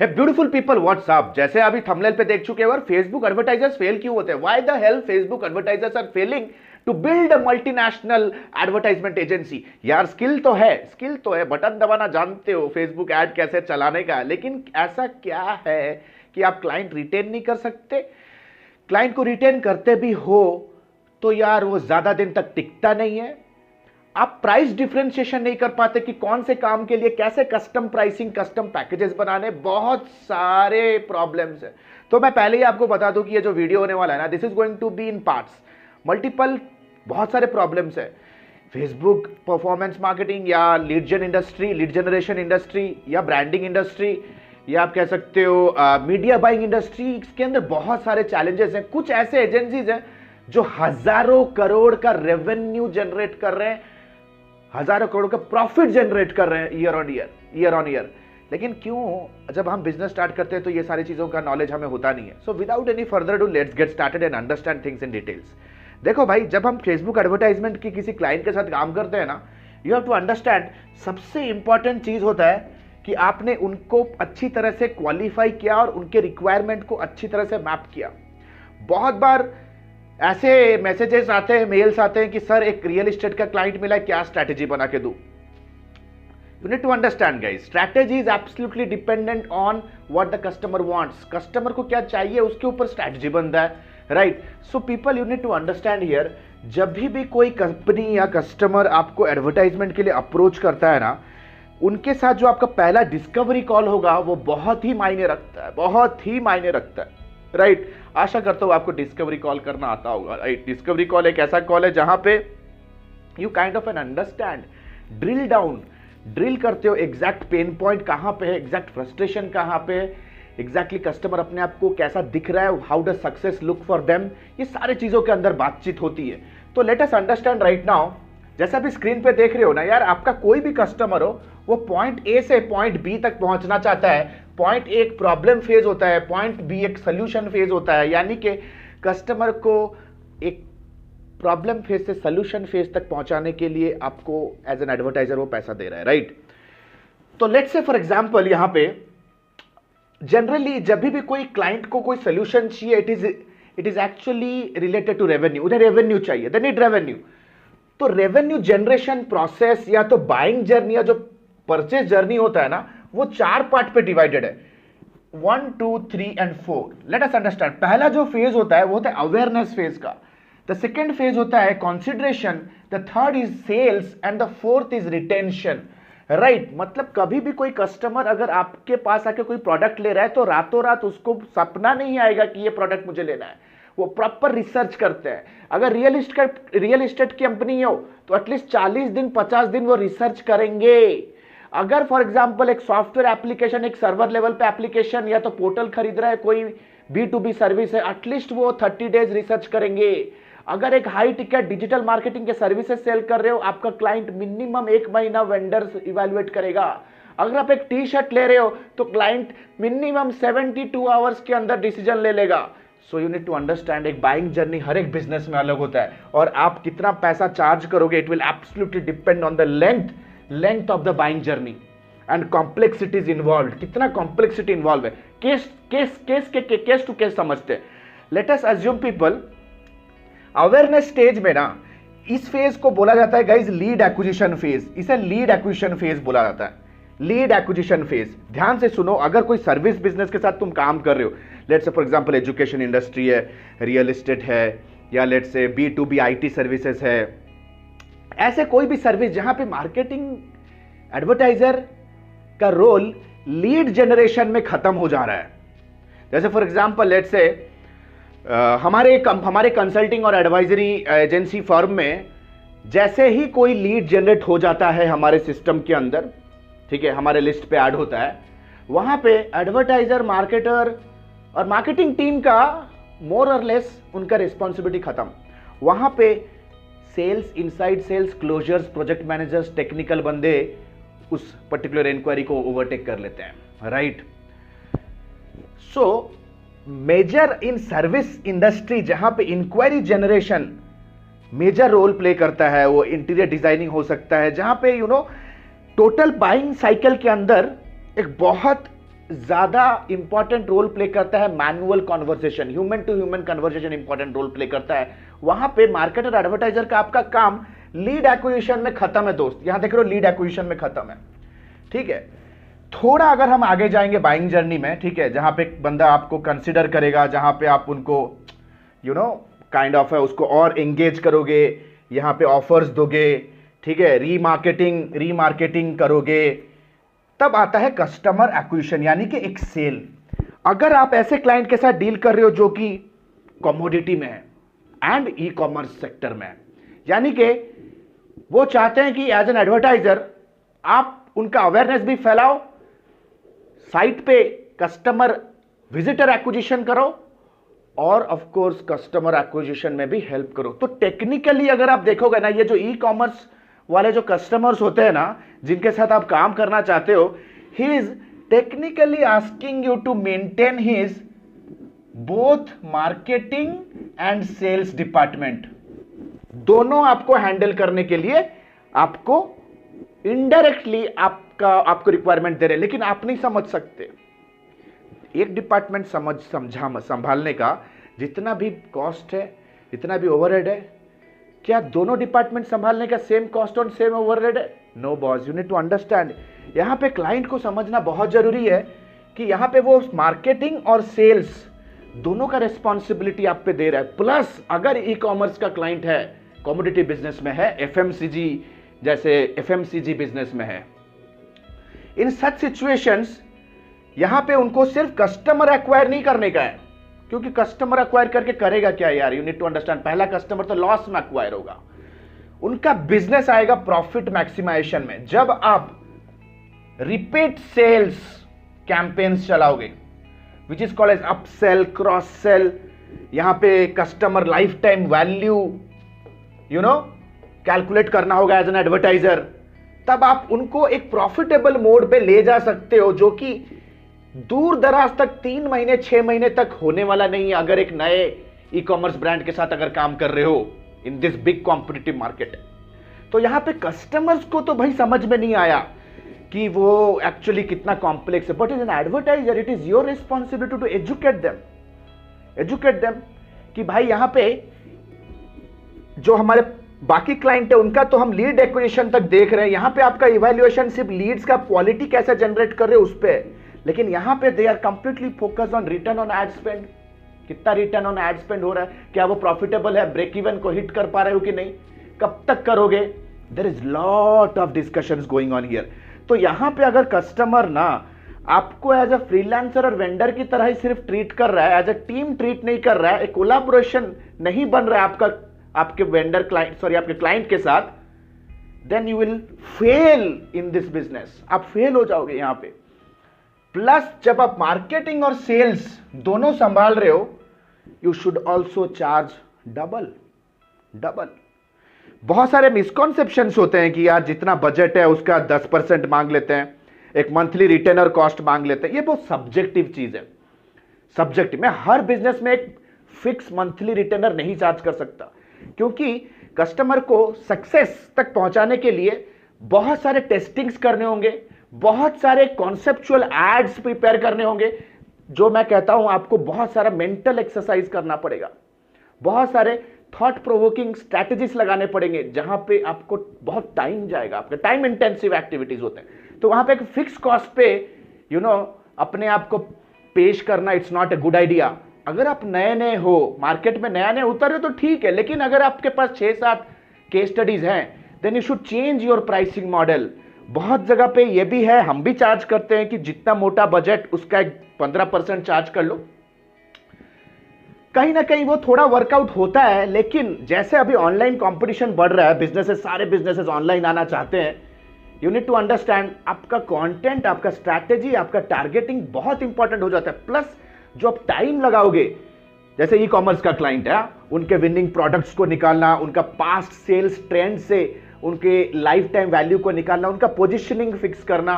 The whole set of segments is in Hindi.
हे ब्यूटीफुल पीपल व्हाट्सअप, जैसे अभी थंबनेल पे देख चुके हो, और फेसबुक एडवर्टाइजर्स फेल क्यों होते हैं? Why the hell Facebook advertisers are failing to build a multinational advertisement agency? यार स्किल तो है, बटन दबाना जानते हो, फेसबुक ऐड कैसे चलाने का, लेकिन ऐसा क्या है कि आप क्लाइंट रिटेन नहीं कर सकते? क्लाइंट को रिटेन करते भी हो तो यार वो ज्यादा दिन तक टिकता नहीं है। आप प्राइस डिफरेंशिएशन नहीं कर पाते कि कौन से काम के लिए कैसे कस्टम प्राइसिंग, कस्टम पैकेजेस बनाने, बहुत सारे प्रॉब्लम्स है। तो मैं पहले ही आपको बता दूं कि ये जो वीडियो होने वाला है ना, this is going to be in parts, multiple, बहुत सारे प्रॉब्लम्स है। फेसबुक परफॉर्मेंस मार्केटिंग या लीड जनरेशन इंडस्ट्री या ब्रांडिंग इंडस्ट्री, या आप कह सकते हो मीडिया बाइंग इंडस्ट्री, इसके अंदर बहुत सारे चैलेंजेस हैं। कुछ ऐसे एजेंसीज हैं जो हजारों करोड़ का रेवेन्यू जनरेट कर रहे हैं, हजारों करोड़ का प्रॉफिट जनरेट कर रहे हैं ईयर ऑन ईयर, लेकिन क्यों? जब हम बिजनेस स्टार्ट करते हैं तो ये सारी चीजों का नॉलेज हमें होता नहीं है। So without any further do, let's get started and understand things in details. देखो भाई, जब हम फेसबुक एडवर्टाइजमेंट की किसी क्लाइंट के साथ काम करते हैं ना, यू हैव टू अंडरस्टैंड, सबसे इंपॉर्टेंट चीज होता है कि आपने उनको अच्छी तरह से क्वालिफाई किया और उनके रिक्वायरमेंट को अच्छी तरह से मैप किया। बहुत बार ऐसे मैसेजेस आते हैं, मेल्स आते हैं कि सर एक रियल एस्टेट का क्लाइंट मिला है, क्या स्ट्रैटेजी बना के दूं? You need to understand guys, strategy is absolutely dependent on what the customer wants. Customer को क्या चाहिए, उसके ऊपर स्ट्रैटेजी बनता है, right? So people, you need to understand here, जब भी कोई कंपनी या कस्टमर आपको एडवर्टाइजमेंट के लिए अप्रोच करता है ना, उनके साथ जो आपका पहला डिस्कवरी कॉल होगा वो बहुत ही मायने रखता है, राइट? आशा करता हूं आपको डिस्कवरी कॉल करना आता होगा, राइट? डिस्कवरी कॉल एक ऐसा कॉल है जहां पे you kind of an understand, drill करते हो एग्जैक्ट पेन पॉइंट कहां पे है, एग्जैक्ट फ्रस्ट्रेशन कहां पे है, एग्जैक्टली कस्टमर अपने आप को कैसा दिख रहा है, how does success look for them, ये सारे चीजों के अंदर बातचीत होती है। तो late us understand right now, जैसा भी स्क्रीन पे देख रहे हो ना यार, आपका कोई भी कस्टमर हो, वो पॉइंट ए से पॉइंट बी तक पहुंचना चाहता है। पॉइंट ए एक प्रॉब्लम फेज होता है, पॉइंट बी एक सोल्यूशन फेज होता है, यानी कि कस्टमर को एक प्रॉब्लम फेज से सोल्यूशन फेज तक पहुंचाने के लिए आपको एज एन एडवर्टाइजर वो पैसा दे रहा है, राइट? तो लेट्स से फॉर एग्जांपल यहां पे जनरली जब भी कोई क्लाइंट को कोई सोल्यूशन चाहिए, it is actually related to revenue. उन्हें रेवेन्यू चाहिए, दे नीड रेवेन्यू। तो रेवेन्यू जनरेशन प्रोसेस या तो बाइंग जर्नी या जो परचेज जर्नी होता है ना, वो 4 पार्ट पे डिवाइडेड है, 1, 2, 3 एंड 4। लेट अस अंडरस्टैंड, पहला जो फेज होता है वो होता है अवेयरनेस फेज का, द सेकेंड फेज होता है consideration, the third is sales and the fourth is retention, right? मतलब कभी भी कोई कस्टमर अगर आपके पास आके कोई प्रोडक्ट ले रहा है तो रातों रात उसको सपना नहीं आएगा कि ये प्रोडक्ट मुझे लेना है, वो प्रॉपर रिसर्च करते हैं। अगर रियल एस्टेट की कंपनी हो तो एटलीस्ट 40 दिन 50 दिन वो रिसर्च करेंगे। अगर फॉर एग्जांपल एक सॉफ्टवेयर एप्लीकेशन, एक सर्वर लेवल पे एप्लीकेशन या तो पोर्टल खरीद रहा है, कोई B2B सर्विस है, एटलीस्ट वो 30 डेज रिसर्च करेंगे। अगर एक हाई टिकट डिजिटल मार्केटिंग के सर्विसेज सेल कर रहे हो, आपका क्लाइंट मिनिमम 1 महीना वेंडर्स इवैल्यूएट करेगा। अगर आप एक टी शर्ट ले रहे हो तो क्लाइंट मिनिमम 72 आवर्स के अंदर डिसीजन ले लेगा। So you need to understand, एक बाइंग जर्नी हर एक बिजनेस में अलग होता है, और आप कितना पैसा चार्ज करोगे, it will absolutely depend on the length of the buying journey and complexities involve, कितना कॉम्प्लेक्सिटी इन्वॉल्व है। केस टू केस समझते हैं। Let us assume people, awareness stage में ना, इस फेज को बोला जाता है गाइज लीड एक्विजिशन फेज। इसे लीड एक्विजिशन फेज बोला जाता है, लीड एक्विजिशन फेज। ध्यान से सुनो, अगर कोई सर्विस बिजनेस के साथ तुम काम कर रहे हो, let's say for example education industry है, रियल एस्टेट है, या let's say B2B IT services है, ऐसे कोई भी सर्विस जहां पे मार्केटिंग एडवर्टाइजर का रोल लीड जनरेशन में खत्म हो जा रहा है। जैसे फॉर एग्जांपल लेट्स से हमारे कंसल्टिंग और एडवाइजरी एजेंसी फर्म में जैसे ही कोई लीड जनरेट हो जाता है हमारे सिस्टम के अंदर, ठीक है, हमारे लिस्ट पे ऐड होता है, वहां पे एडवर्टाइजर, मार्केटर और मार्केटिंग टीम का मोर और लेस उनका रिस्पॉन्सिबिलिटी खत्म। वहां पे sales, inside sales, closers, project managers, technical बंदे उस पर्टिकुलर इंक्वायरी को ओवरटेक कर लेते हैं, right? So major in service industry जहां पे inquiry generation major role play करता है, वो इंटीरियर डिजाइनिंग हो सकता है, जहां पे टोटल बाइंग साइकिल के अंदर एक बहुत ज्यादा इंपॉर्टेंट रोल प्ले करता है manual conversation, human to human conversation important role play करता है। वहां पे मार्केटर एडवर्टाइजर का आपका काम लीड एक्विजिशन में खत्म है दोस्त, यहां देख रहे हो लीड एक्विजिशन में खत्म है, ठीक है। थोड़ा अगर हम आगे जाएंगे बाइंग जर्नी में, ठीक है, जहां पे बंदा आपको कंसिडर करेगा, जहां पे आप उनको काइंड ऑफ है उसको और एंगेज करोगे, यहां पे ऑफर्स दोगे, ठीक है, रीमार्केटिंग करोगे, तब आता है कस्टमर एक्विजिशन यानी कि एक सेल। अगर आप ऐसे क्लाइंट के साथ डील कर रहे हो जो कि कमोडिटी में है एंड ई कॉमर्स सेक्टर में है, यानी कि वो चाहते हैं कि एज एन एडवर्टाइजर आप उनका अवेयरनेस भी फैलाओ, साइट पे कस्टमर विजिटर एक्विजिशन करो और ऑफ कोर्स कस्टमर एक्विजिशन में भी हेल्प करो। तो टेक्निकली अगर आप देखोगे ना, ये जो ई कॉमर्स वाले जो कस्टमर्स होते हैं ना, जिनके साथ आप काम करना चाहते हो, he is technically asking you to maintain his both marketing and sales department. दोनों आपको हैंडल करने के लिए आपको इनडायरेक्टली आपको रिक्वायरमेंट दे रहे हैं, लेकिन आप नहीं समझ सकते। एक डिपार्टमेंट संभालने का जितना भी कॉस्ट है, जितना भी ओवरहेड है, क्या दोनों डिपार्टमेंट संभालने का सेम कॉस्ट और सेम ओवरहेड है? No boss, you need to understand. यहां पे क्लाइंट को समझना बहुत जरूरी है कि यहां पे वो मार्केटिंग और सेल्स दोनों का रिस्पॉन्सिबिलिटी आप पे दे रहा है। प्लस अगर ई कॉमर्स का क्लाइंट है, कमोडिटी बिजनेस में है, एफएमसीजी जैसे एफएमसीजी बिजनेस में है, इन सच सिचुएशंस यहां पे उनको सिर्फ कस्टमर एक्वायर नहीं करने का है, क्योंकि कस्टमर एक्वायर करके करेगा क्या यार, यू नीड टू अंडरस्टैंड। पहला कस्टमर तो लॉस में एक्वायर होगा, उनका बिजनेस आएगा प्रॉफिट मैक्सिमाइजेशन में। जब आप रिपीट सेल्स कैंपेन्स चलाओगे, which is called as upsell, cross sell, यहां पे customer life time value calculate करना होगा एज एन एडवर्टाइजर, तब आप उनको एक प्रॉफिटेबल मोड पे ले जा सकते हो, जो कि दूर दराज तक 3 महीने 6 महीने तक होने वाला नहीं है अगर एक नए ई कॉमर्स ब्रांड के साथ अगर काम कर रहे हो in this big competitive market. तो यहां पे कस्टमर्स को तो भाई समझ में नहीं आया कि वो एक्चुअली कितना कॉम्प्लेक्स है, but is an advertiser it is your responsibility to educate them कि भाई यहां पे जो हमारे बाकी क्लाइंट है उनका तो हम लीड एक्विजिशन तक देख रहे हैं, यहां पे आपका इवैल्यूएशन सिर्फ लीड्स का क्वालिटी कैसे जनरेट कर रहे हो उस पे, लेकिन यहां पे they are completely focused on return on ad spend. कितना रिटर्न ऑन एड स्पेंड हो रहा है, क्या वो प्रॉफिटेबल है, ब्रेक इवन को हिट कर पा रहे हो कि नहीं, कब तक करोगे, there is lot of discussions going on here. तो यहां पे अगर कस्टमर ना आपको एज अ फ्रीलांसर और वेंडर की तरह ही सिर्फ ट्रीट कर रहा है, एज अ टीम ट्रीट नहीं कर रहा है, एक कोलैबोरेशन नहीं बन रहा है आपके वेंडर क्लाइंट आपके क्लाइंट के साथ, then you will fail in this business, आप फेल हो जाओगे यहां पे। प्लस जब आप मार्केटिंग और सेल्स दोनों संभाल रहे हो, you should also charge double. बहुत सारे मिसकॉन्सेप्शंस होते हैं कि यार जितना बजट है उसका 10% मांग लेते हैं, एक मंथली रिटेनर कॉस्ट मांग लेते हैं, ये बहुत सब्जेक्टिव चीज है। सब्जेक्टिव, मैं हर बिजनेस में एक फिक्स मंथली रिटेनर नहीं चार्ज कर सकता, क्योंकि कस्टमर को सक्सेस तक पहुंचाने के लिए बहुत सारे टेस्टिंग्स करने होंगे, बहुत सारे कॉन्सेप्चुअल एड्स प्रिपेयर करने होंगे, जो मैं कहता हूं आपको बहुत सारा मेंटल एक्सरसाइज करना पड़ेगा, बहुत सारे थॉट प्रोवोकिंग स्ट्रैटेजीज लगाने पड़ेंगे, जहां पे आपको बहुत टाइम जाएगा, आपके टाइम इंटेंसिव एक्टिविटीज होते हैं। तो वहां पे एक फिक्स कॉस्ट पे अपने आप को पेश करना it's not a good idea. अगर आप नए नए हो, मार्केट में नया नया उतर रहे हो तो ठीक है, लेकिन अगर आपके पास 6-7 केस स्टडीज हैं, then you should change your pricing model. बहुत जगह पे ये भी है, हम भी चार्ज करते हैं कि जितना मोटा बजट उसका 15% चार्ज कर लो। कहीं ना कहीं वो थोड़ा वर्कआउट होता है, लेकिन जैसे अभी ऑनलाइन कंपटीशन बढ़ रहा है, सारे बिजनेसेस ऑनलाइन आना चाहते हैं, यू नीड टू अंडरस्टैंड आपका कंटेंट, आपका स्ट्रैटेजी, आपका टारगेटिंग बहुत इंपॉर्टेंट हो जाता है। प्लस जो आप टाइम लगाओगे, जैसे ई कॉमर्स का क्लाइंट है, उनके विनिंग प्रोडक्ट्स को निकालना, उनका पास्ट सेल्स ट्रेंड से उनके लाइफ टाइम वैल्यू को निकालना, उनका पोजीशनिंग फिक्स करना,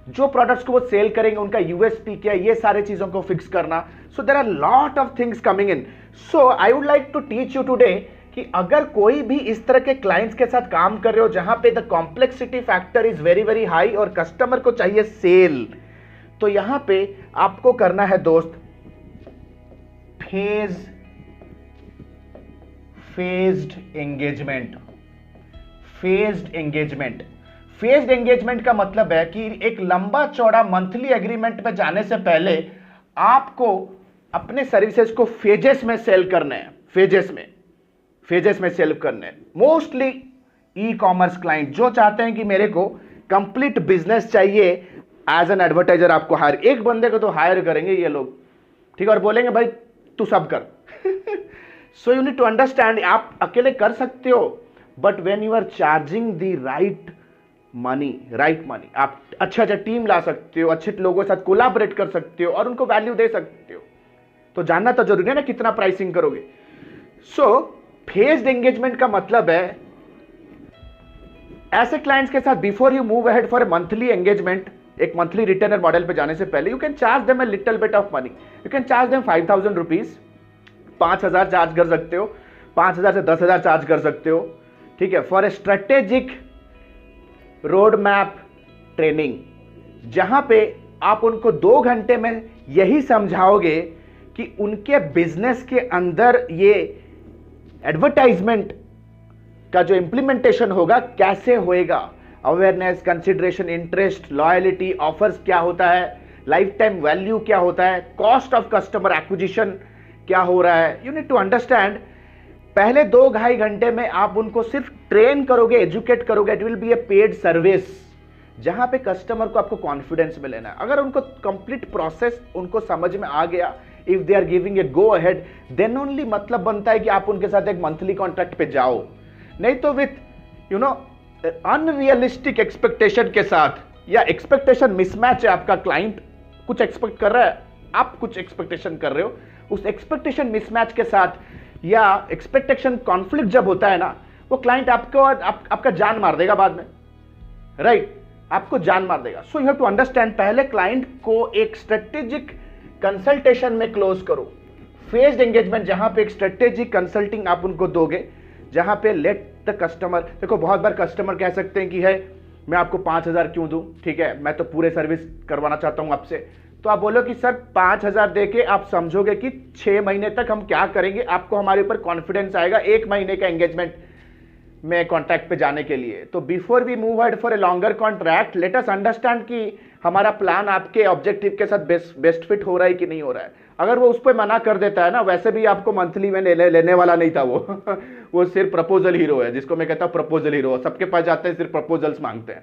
जो प्रोडक्ट्स को वो सेल करेंगे उनका यूएसपी क्या, ये सारे चीजों को फिक्स करना। So there are lot of things coming in. So I would like to teach you today कि अगर कोई भी इस तरह के क्लाइंट्स के साथ काम कर रहे हो जहां पे the complexity factor is very very high और कस्टमर को चाहिए सेल, तो यहां पे आपको करना है दोस्त फेज्ड एंगेजमेंट। फेज्ड एंगेजमेंट का मतलब है कि एक लंबा चौड़ा मंथली एग्रीमेंट में जाने से पहले आपको अपने सर्विसेज को फेजेस में सेल करने हैं, फेजेस में सेल करने हैं। मोस्टली ई कॉमर्स क्लाइंट जो चाहते हैं कि मेरे को कंप्लीट बिजनेस चाहिए, एज एन एडवर्टाइजर आपको हायर, एक बंदे को तो हायर करेंगे ये लोग, ठीक है, और बोलेंगे भाई तू सब कर। So you need to understand, आप अकेले कर सकते हो, but when you are charging the right money, आप अच्छा टीम ला सकते हो, अच्छे लोगों के साथ कोलैबोरेट कर सकते हो और उनको वैल्यू दे सकते हो। तो जानना तो जरूरी है ना कितना प्राइसिंग करोगे। सो फेज्ड एंगेजमेंट का मतलब है ऐसे क्लाइंट्स के साथ before you move ahead for A monthly engagement, एक मंथली रिटर्नर मॉडल पे जाने से पहले you can charge them a little bit of money. You can charge them 5,000 rupees, 5,000 charge कर सकते हो, 5,000 से 10,000 चार्ज कर सकते हो, ठीक है, for a strategic road map training, जहां पे आप उनको 2 घंटे में यही समझाओगे कि उनके बिजनेस के अंदर ये एडवर्टाइजमेंट का जो इंप्लीमेंटेशन होगा कैसे होएगा, awareness, consideration, interest, loyalty, offers क्या होता है, लाइफ टाइम वैल्यू क्या होता है, कॉस्ट ऑफ कस्टमर एक्विजिशन क्या हो रहा है। You need to understand. पहले 2-2.5 घंटे में आप उनको सिर्फ ट्रेन करोगे, एजुकेट करोगे, it will be A paid service, जहां पे कस्टमर को आपको कॉन्फिडेंस में लेना है। अगर उनको कंप्लीट प्रोसेस उनको समझ में आ गया, if they are giving a go ahead, then only मतलब बनता है कि आप उनके साथ एक मंथली कॉन्ट्रैक्ट पे जाओ। नहीं तो with you know unrealistic expectation के साथ, या एक्सपेक्टेशन मिसमैच है, आपका क्लाइंट कुछ एक्सपेक्ट कर रहा है, आप कुछ एक्सपेक्टेशन कर रहे हो, उस एक्सपेक्टेशन मिसमैच के साथ या एक्सपेक्टेशन कॉन्फ्लिक्ट जब होता है ना, वो क्लाइंट आपको आपका जान मार देगा बाद में, राइट, आपको जान मार देगा। So you have to understand, पहले क्लाइंट को एक स्ट्रेटेजिक कंसल्टेशन में क्लोज करो। फेज्ड एंगेजमेंट, जहां पे एक स्ट्रेटेजिक कंसल्टिंग आप उनको दोगे, जहां पे लेट द कस्टमर, देखो बहुत बार कस्टमर कह सकते हैं कि है मैं आपको 5,000 क्यों दूं, ठीक है, मैं तो पूरे सर्विस करवाना चाहता हूं आपसे। तो आप बोलो कि सर 5,000 देके आप समझोगे कि 6 महीने तक हम क्या करेंगे, आपको हमारे ऊपर कॉन्फिडेंस आएगा 1 महीने का एंगेजमेंट में कॉन्ट्रैक्ट पे जाने के लिए। तो before we move ahead for a longer contract, let us understand कि हमारा प्लान आपके ऑब्जेक्टिव के साथ बेस्ट फिट हो रहा है कि नहीं हो रहा है। अगर वो उस पर मना कर देता है ना, वैसे भी आपको मंथली में लेने वाला नहीं था वो वो सिर्फ प्रपोजल हीरो है, जिसको मैं कहता हूं प्रपोजल हीरो, सबके पास जाते हैं सिर्फ प्रपोजल्स मांगते हैं।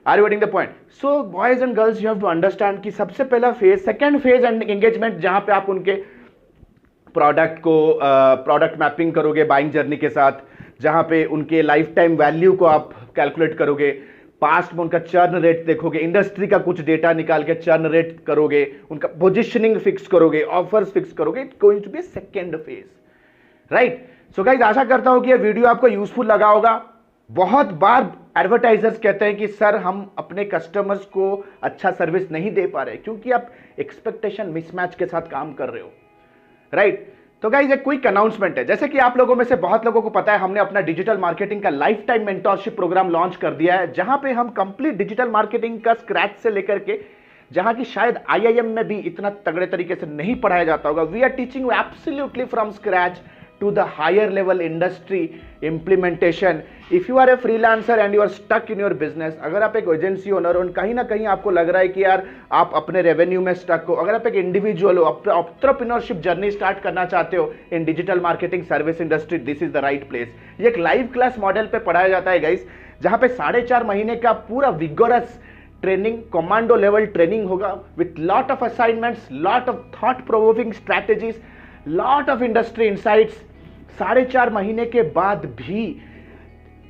Are you getting the point? So boys and girls, you have to understand कि सबसे पहला फेज, सेकंड फेज एंगेजमेंट, जहां पे आप उनके प्रोडक्ट को प्रोडक्ट मैपिंग करोगे बाइंग जर्नी के साथ, जहां पे उनके लाइफ टाइम वैल्यू को आप कैलकुलेट करोगे, पास्ट में उनका चर्न रेट देखोगे, इंडस्ट्री का कुछ डेटा निकाल के चर्न रेट करोगे, उनका पोजीशनिंग फिक्स करोगे, ऑफर्स फिक्स करोगे, it's going to be second phase, right. So guys, आशा करता हूं कि ये वीडियो आपको यूजफुल लगा होगा। बहुत बार एडवर्टाइजर्स कहते हैं कि सर हम अपने कस्टमर्स को अच्छा सर्विस नहीं दे पा रहे, क्योंकि आप एक्सपेक्टेशन मिसमैच के साथ काम कर रहे हो, राइट। तो गाइस, एक क्विक अनाउंसमेंट है, जैसे कि आप लोगों में से बहुत लोगों को पता है, हमने अपना डिजिटल मार्केटिंग का life time mentorship programme launch कर दिया है, जहां पे हम कंप्लीट डिजिटल मार्केटिंग का स्क्रैच से लेकर के, जहां की शायद IIM में भी इतना तगड़े तरीके से नहीं पढ़ाया जाता होगा, we are teaching you absolutely from scratch to the higher level industry implementation. If you are a freelancer and you are stuck in your business, अगर आप एक एजेंसी ओनर हो, कहीं ना कहीं आपको लग रहा है कि यार आप अपने रेवेन्यू में स्टक हो, अगर आप एक इंडिविजुअल हो, एंटरप्रेन्योरशिप जर्नी स्टार्ट करना चाहते हो इन digital marketing service industry, this is the right place. ये एक लाइव क्लास मॉडल पे पढ़ाया जाता है गाइस, जहां पे 4.5 महीने का पूरा vigorous training, commando level training होगा, with lot of assignments, lot of thought provoking strategies, lot of industry insights. 4.5 महीने के बाद भी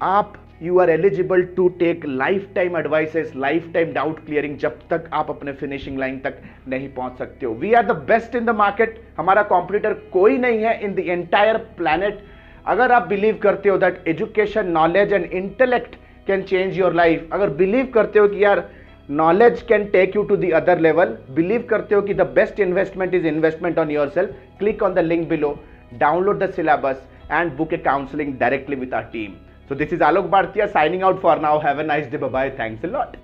आप you are eligible to take lifetime advices, lifetime doubt clearing, जब तक आप अपने फिनिशिंग लाइन तक नहीं पहुंच सकते हो। We are the best in the market, हमारा कॉम्पिटिटर कोई नहीं है इन द एंटायर प्लैनेट। अगर आप बिलीव करते हो that education, knowledge and intellect can change your life, अगर बिलीव करते हो कि यार knowledge can take you to the other level, believe करते हो कि the best investment is investment on yourself, click on the link below, download the syllabus and book a counseling directly with our team. So this is Alok Bhartiya signing out for now. Have a nice day. Bye bye. Thanks a lot.